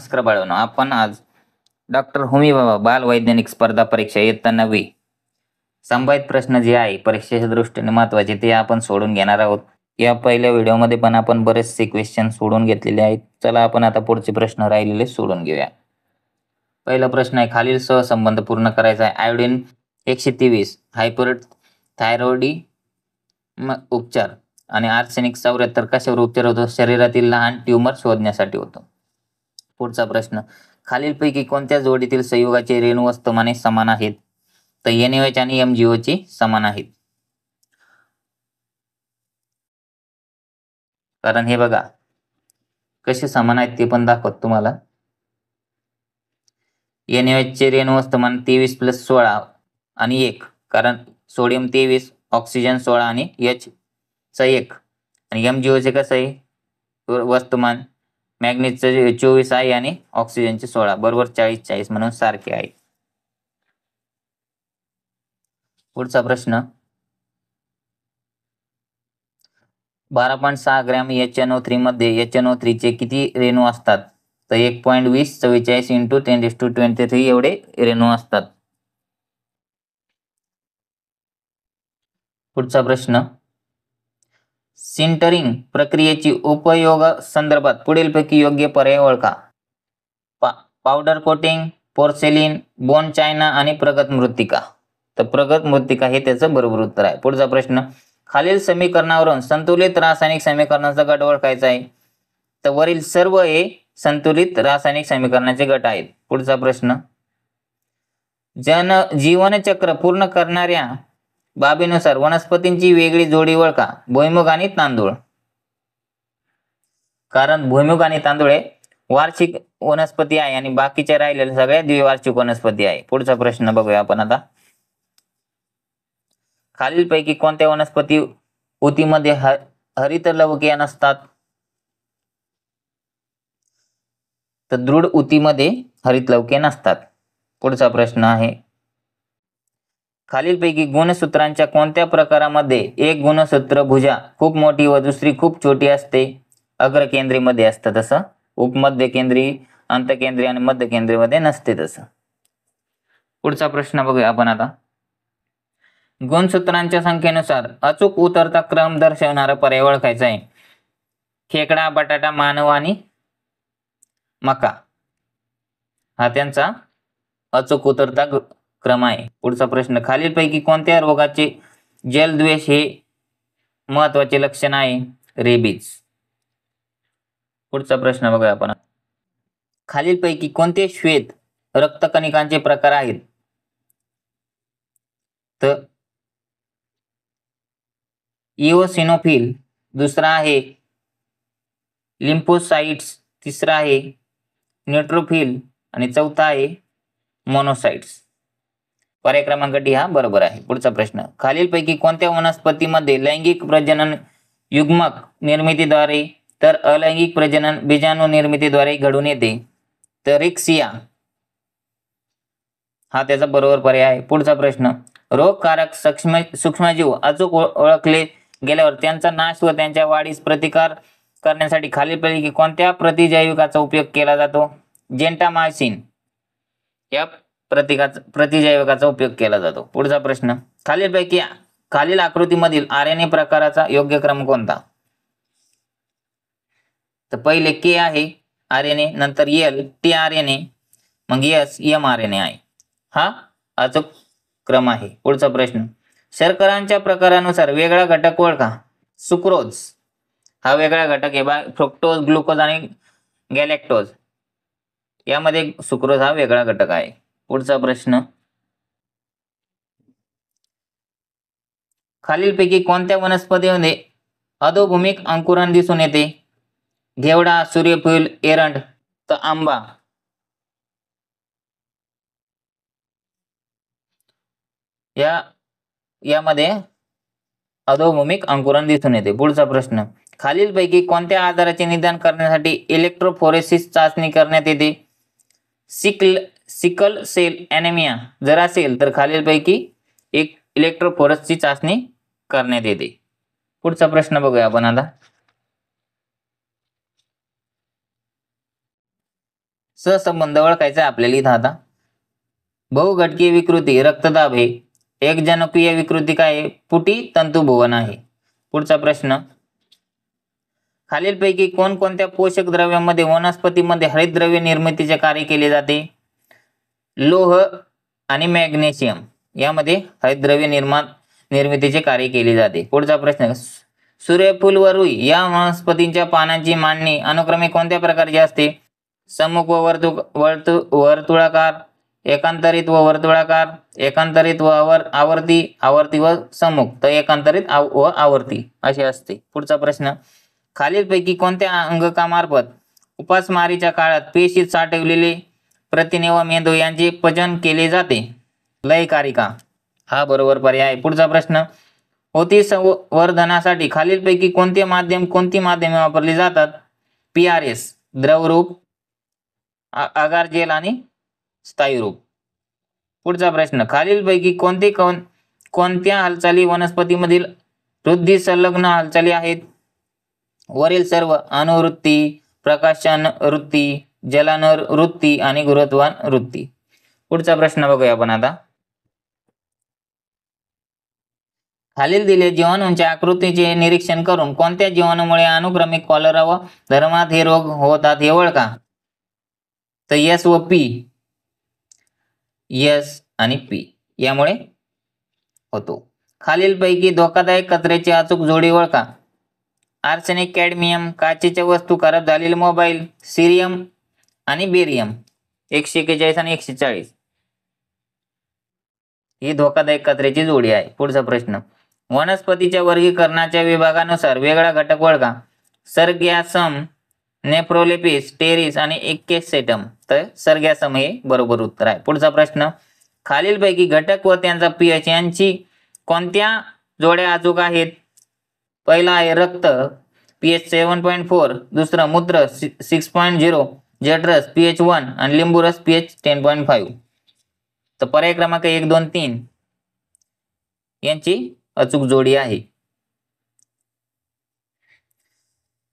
नमस्कार बाळांनो, आपण आज डॉक्टर होमी भाभा बाल वैज्ञानिक स्पर्धा परीक्षा इयत्ता 9वी संभावित प्रश्न जे आहे परीक्षेच्या दृष्टीने महत्त्वाचे ते आपण सोडून घेणार आहोत. या पहिल्या व्हिडिओमध्ये पण आपण बरेचसे क्वेश्चन सोडून घेतलेले आहेत. चला आपण आता पुढचे प्रश्न राहिलेले सोडून घेऊया. पहिला प्रश्न आहे, खालील सहसंबंध पूर्ण करायचा आहे. आयोडीन 123 हायपरथायरॉइडिझम उपचार आणि आर्सेनिक 74 कशावर उपचार होतो? शरीरातील लहान ट्यूमर शोधण्यासाठी होतो. पुढचा प्रश्न, खालीलपैकी कोणत्या जोडीतील संयुगाचे रेणू वस्तुमाने समान आहेत? तर NaOH आणि MgO ची समान आहेत. कारण हे बघा कसे समान आहेत ते पण दाखवत तुम्हाला. NaOH चे रेणू वस्तुमान 23 + 16 आणि 1, कारण सोडियम 23, ऑक्सिजन 16 आणि H चा 1. आणि MgO चे कसं आहे वस्तुमान? मॅग्नेजचं 24 आहे आणि ऑक्सिजनचे 16, बरोबर 40-40 म्हणून सारखे आहे. पुढचा प्रश्न, 12.6 ग्रॅम HNO3 मध्ये HNO3 चे किती रेणू असतात? तर 1.20 44 × 10⁻23 एवढे रेणू असतात. पुढचा प्रश्न, सिंटरिंग प्रक्रियेची उपयोग संदर्भात पुढीलपैकी योग्य पर्याय ओळखा. पावडर कोटिंग, पोर्सेलिन, बोन चायना आणि प्रगत मृत्तिका. तर प्रगत मृत्तिका हे त्याचं बरोबर उत्तर आहे. पुढचा प्रश्न, खालील समीकरणावरून संतुलित रासायनिक समीकरणाचा गट ओळखायचा आहे. तर वरील सर्व हे संतुलित रासायनिक समीकरणाचे गट आहेत. पुढचा प्रश्न, जीवनचक्र पूर्ण करणाऱ्या बाबीनुसार वनस्पतींची वेगळी जोडी ओळखा. भुईमूग आणि तांदूळ. कारण भुईमूग आणि तांदूळ हे वार्षिक वनस्पती आहे आणि बाकीचे राहिलेले सगळ्या द्विवार्षिक वनस्पती आहे. पुढचा प्रश्न बघूया आपण आता. खालीलपैकी कोणत्या वनस्पती ऊतीमध्ये हरित लवके नसतात? तर दृढ ऊतीमध्ये हरित लवके नसतात. पुढचा प्रश्न आहे, खालीलपैकी गुणसूत्रांच्या कोणत्या प्रकारामध्ये एक गुणसूत्र भुजा खूप मोठी व दुसरी खूप छोटी असते? अग्रकेंद्रीमध्ये असतं तसं, उपमध्यकेंद्री, अंतकेंद्री आणि मध्यकेंद्रीमध्ये नसते तसं. पुढचा प्रश्न बघूया आपण आता. गुणसूत्रांच्या संख्येनुसार अचूक उतरता क्रम दर्शवणारा पर्याय ओळखायचा आहे. खेकडा, बटाटा, मानव आणि मका हा त्यांचा अचूक उतरता क्रम आहे. पुढचा प्रश्न, खालीलपैकी कोणत्या रोगाचे जलद्वेष हे महत्वाचे लक्षण आहे? रेबीज. पुढचा प्रश्न बघूया आपण. खालीलपैकी कोणते श्वेत रक्तकणिकांचे प्रकार आहेत? तर इओसिनोफिल, दुसरा आहे लिम्फोसाइट्स, तिसरा आहे न्यूट्रोफिल आणि चौथा आहे मोनोसाइट्स. पर्याय क्रमांक D हा बरोबर आहे. पुढचा प्रश्न, खालीलपैकी कोणत्या वनस्पतीमध्ये लैंगिक प्रजनन युग्मक निर्मितीद्वारे तर अलैंगिक प्रजनन बीजाणू निर्मितीद्वारे घडून येते? तर रिक्सिया हा त्याचा बरोबर पर्याय आहे. पुढचा प्रश्न, रोगकारक सूक्ष्मजीव अचूक ओळखले गेल्यावर त्यांचा नाश व त्यांच्या वाढीस प्रतिकार करण्यासाठी खालीलपैकी कोणत्या प्रतिजैविकाचा उपयोग केला जातो? जेंटामायसिन या प्रतिजैविकाचा उपयोग केला जातो. पुढचा प्रश्न, खालीलपैकी खालील आकृतीमधील RNA प्रकाराचा योग्य क्रम कोणता? तर पहिले K आहे RNA, नंतर L tRNA, मग S mRNA आहे. हा अचूक क्रम आहे. पुढचा प्रश्न, शर्करांच्या प्रकारानुसार वेगळा घटक ओळखा. सुक्रोज हा वेगळा घटक आहे. फ्रुक्टोज, ग्लुकोज आणि गॅलेक्टोज यामध्ये सुक्रोज हा वेगळा घटक आहे. पुढचा प्रश्न, खालीलपैकी कोणत्या वनस्पतीमध्ये अधोभूमिक अंकुरण दिसून येते? घेवडा, सूर्यफूल, एरंड तर आंबा. यामध्ये अधोभूमिक अंकुरण दिसून येते. पुढचा प्रश्न, खालीलपैकी कोणत्या आजाराचे निदान करण्यासाठी इलेक्ट्रोफोरेसिस चाचणी करण्यात येते? सिकल सेल ॲनेमिया जर असेल तर खालीलपैकी एक इलेक्ट्रोफोरेसिसची चाचणी करण्यात येते. पुढचा प्रश्न बघूया आपण आता. सहसंबंध ओळखायचा आपल्याला इथं आता. बहुघटकीय विकृती रक्तदाब आहे. एकजनुकीय विकृती काय आहे? पुटी तंतुभवन आहे. पुढचा प्रश्न, खालीलपैकी कोणकोणत्या पोषक द्रव्यांमध्ये वनस्पतीमध्ये हरितद्रव्य निर्मितीचे कार्य केले जाते? लोह आणि मॅग्नेशियम यामध्ये हरितद्रव्य निर्मितीचे कार्य केले जाते. पुढचा प्रश्न, सूर्यफूल व रुई या वनस्पतींच्या पानांची मांडणी अनुक्रमे कोणत्या प्रकारची असते? सम्मुख व वर्तुळाकार, एकांतरित व वर्तुळाकार, एकांतरित व आवर्ती, आवर्ती व सम्मुख, तर एकांतरित व आवर्ती अशी असते. पुढचा प्रश्न, खालीलपैकी कोणत्या अंगकामार्फत उपासमारीच्या काळात पेशीत साठवलेले प्रथिने व मेंदू यांचे पचन केले जाते? लयकारिका हा बरोबर पर्याय आहे. पुढचा प्रश्न, ऊती संवर्धनासाठी खालीलपैकी कोणती माध्यमे वापरली जातात? PRS द्रवरूप, अगार जेल आणि स्थायी रूप. पुढचा प्रश्न, खालीलपैकी कोणत्या हालचाली वनस्पतीमधील वृद्धी संलग्न हालचाली आहेत? वरील सर्व अनुवृत्ती, प्रकाशन वृत्ती, जलन वृत्ती आणि गुरुत्वान वृत्ती. पुढचा प्रश्न बघूया आपण आता. खालील दिले जीवाणूंच्या आकृतीचे निरीक्षण करून कोणत्या जीवाणूमुळे अनुक्रमिक कॉलरा व धर्मात हे रोग होतात हे ओळखा? तर S व P, S आणि P यामुळे होतो. खालीलपैकी धोकादायक कचऱ्याची अचूक जोडी ओळखा? आर्सेनिक, कॅडमियम, काचेच्या वस्तू, खराब झालेले मोबाईल, सिरियम आणि बेरियम. 141 आणि 140 ही धोकादायक कचऱ्याची जोडी आहे. पुढचा प्रश्न, वनस्पतीच्या वर्गीकरणाच्या विभागानुसार वेगळा घटक ओळखा? सर्गॅसम, नेफ्रोलेपिस, टेरिस आणि एक्केसेटम, तर सर्गॅसम हे बरोबर उत्तर आहे. पुढचा प्रश्न, खालीलपैकी घटक व त्यांचा pH यांची कोणत्या जोड्या अचूक आहेत? पहिला आहे रक्त pH 7.4, दुसरं मूत्र 6.0, जठरस pH 1 आणि लिंबूरस pH 10.5. तर पर्याय क्रमांक 1, 2, 3 यांची अचूक जोडी आहे.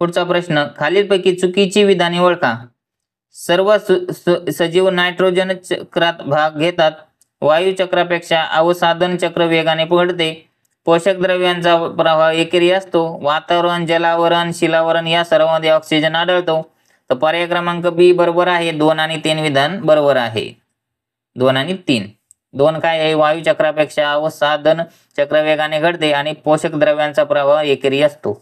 पुढचा प्रश्न, खालीलपैकी चुकीची विधाने ओळखा? सर्व सजीव नायट्रोजन चक्रात भाग घेतात. वायू चक्रापेक्षा अवसादन चक्र वेगाने पडते. पोषक द्रव्यांचा प्रवाह एकेरी असतो. वातावरण, जलावरण, शिलावरण या सर्वांमध्ये ऑक्सिजन आढळतो. तर पर्याय क्रमांक B बरोबर आहे. 2 आणि 3 विधान बरोबर आहे. 2 आणि 3. 2 काय आहे? वायू चक्रापेक्षा अवसादन चक्र वेगाने घडते आणि पोषक द्रव्यांचा प्रवाह एकेरी असतो.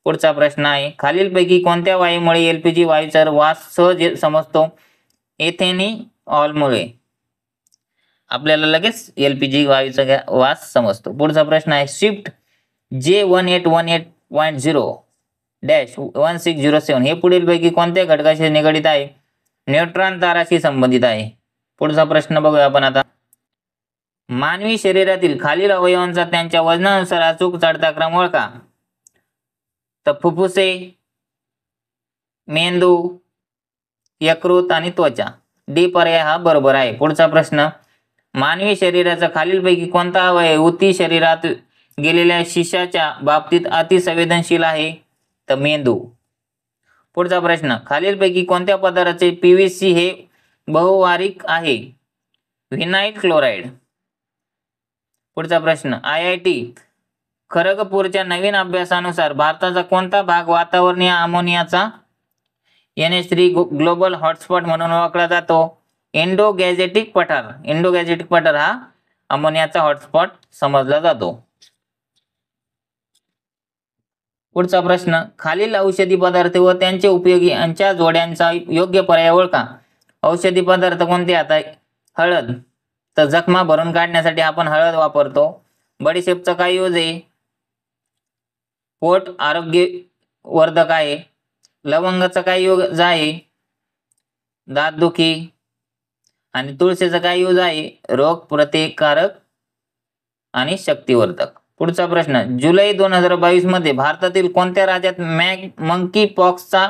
पुढचा प्रश्न आहे, खालीलपैकी कोणत्या वायूमुळे LPG वायूचा वास सहज समजतो? इथेनॉलमुळे आपल्याला लगेच LPG वायूचा वास समजतो. पुढचा प्रश्न आहे, शिफ्ट J1818.0-1607 हे पुढीलपैकी कोणत्या घटकाशी निगडित आहे? न्यूट्रॉन ताराशी संबंधित आहे. पुढचा प्रश्न बघूया आपण आता. मानवी शरीरातील खालील अवयवांचा त्यांच्या वजनानुसार अचूक चढता क्रम ओळखा? तर फुफ्फुसे, मेंदू, यकृत आणि त्वचा. डी पर्याय हा बरोबर आहे. पुढचा प्रश्न, मानवी शरीराचा खालीलपैकी कोणता अवयव ऊती शरीरात गेलेल्या शिशाच्या बाबतीत अतिसंवेदनशील आहे? तर मेंदू. पुढचा प्रश्न, खालीलपैकी कोणत्या पदार्थाचे PVC हे बहुवार्षिक आहे? Vinyl chloride. पुढचा प्रश्न, IIT खरगपूरच्या नवीन अभ्यासानुसार भारताचा कोणता भाग वातावरणीय अमोनियाचा NH3 ग्लोबल हॉटस्पॉट म्हणून ओळखला जातो? इंडो गॅझेटिक पठार हा अमोनियाचा हॉटस्पॉट समजला जातो. पुढचा प्रश्न, खालील औषधी पदार्थ व त्यांचे उपयोगी यांच्या जोड्यांचा योग्य पर्याय ओळखा? औषधी पदार्थ कोणते? आता हळद, तर जखमा भरून काढण्यासाठी आपण हळद वापरतो. बडीशेपचा काय यूज आहे? पोट आरोग्यवर्धक आहे. लवंगाचा काय यूज आहे? दातदुखी. आणि तुळशीचा काय यूज आहे? रोग प्रतिकारक आणि शक्तिवर्धक. पुढचा प्रश्न, जुलै 2022 मध्ये भारतातील कोणत्या राज्यात मंकी पॉक्सचा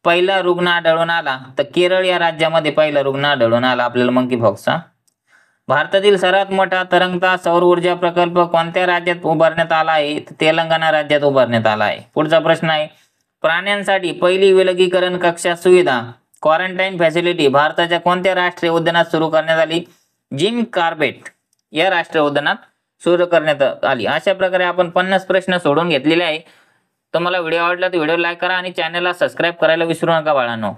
पहिला रुग्ण आढळून आला? तर केरळ या राज्यामध्ये पहिला रुग्ण आढळून आला आपल्याला मंकी पॉक्सचा. भारतातील सर्वात मोठा तरंगता सौर ऊर्जा प्रकल्प कोणत्या राज्यात उभारण्यात आला आहे? तेलंगणा राज्यात उभारण्यात आला आहे. पुढचा प्रश्न आहे, प्राण्यांसाठी पहिली विलगीकरण कक्षा सुविधा क्वारंटाईन फॅसिलिटी भारताच्या कोणत्या राष्ट्रीय उद्यानात सुरू करण्यात आली? जिम कॉर्बेट या राष्ट्रीय उद्यानात सुरू करण्यात आली. अशा प्रकारे आपण 50 प्रश्न सोडून घेतलेले आहे. तुम्हाला व्हिडिओ आवडला तर व्हिडिओ लाईक करा आणि चॅनलला सबस्क्राईब करायला विसरू नका बाळांनो.